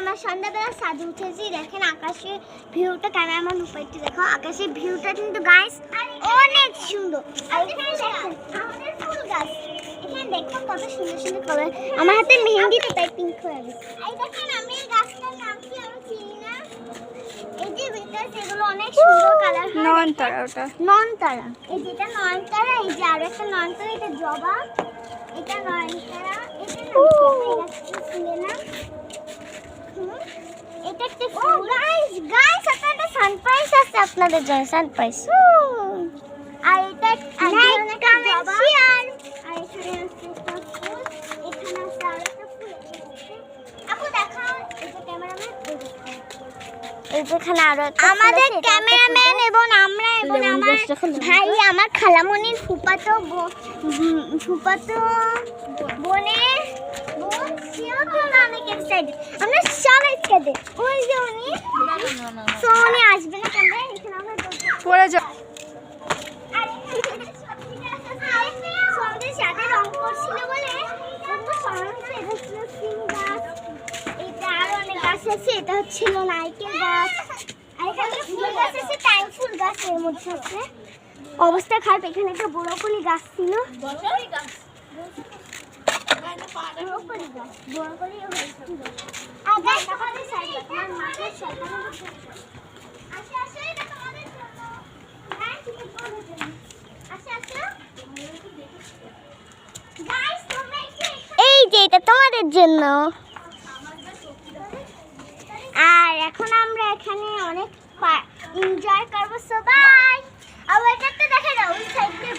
আমরা সন্ধ্যাবেলা সাজে উঠেছি। দেখেন আকাশের ভিউটা, ক্যামেরাম্যান উপরে একটু দেখো, আকাশের ভিউটা কিন্তু গাইস অনেক সুন্দর। আর এখানে দেখেন আমাদের ফুল গাছ, এখানে দেখো কত সুন্দর সুন্দর কালার। আমার হাতে মেহেন্দি তো তাই পিঙ্ক হয়ে গেছে। এই দেখেন আমি এই গাছটার নাম কি আমি চিনি না, এই যে ভিতরে সেগুলো অনেক সুন্দর কালার। নয়নতারা, ওটা নয়নতারা, এই যেটা নয়নতারা, এই যে আরো একটা নয়নতারা, এটা জবা, এটা নয়নতারা, এটা ফুলে না, এটা একটা ফুল। গাইস গাইস আপনাদের সারপ্রাইজ আছে আপনাদের জন্য, সারপ্রাইজ। আর এটা লাইক কমেন্ট শেয়ার। আর এখানে আছে একটা ফুল, এখানে আছে আরো একটা ফুল। আপু দেখাও, এই যে ক্যামেরাম্যান, এই যেখানে আরো আমাদের ক্যামেরাম্যান এবং আমরা এবং আমার ভাই, আমার খালামণির ফুফাতো বোনের বোন, সেও তো অনেক এক্সাইটেড। আমরা সব এক্সাইটেড। ওই যে উনি আসবে না কেন, এখানে আমরা পড়ে যাও। আমাদের সাথে রং করছিল বলে এটা আরো অনেক গাছ আছে। এটা হচ্ছিল নারকেল গাছ, আর এখানে ফুল গাছ আছে, টাইম ফুল গাছ এর মধ্যে আছে। অবস্থা খারাপ, এখানে একটা বরকলি গাছ ছিল, বরকলি গাছ বরকলিও হয়েছিল। আর গাছ আমাদের সাইডে, আমার মাঠের সাইডে আসে আসে, এটা তোমাদের জন্য। হ্যাঁ তুমি তোমাদের জন্য আসে আসে। গাইস তোমরা এই যে এটা তোমাদের জন্য। আর এখন আমরা এখানে অনেক এনজয় করবো সবাই। আর ওইটাতে দেখা দাও, ওই সাইডে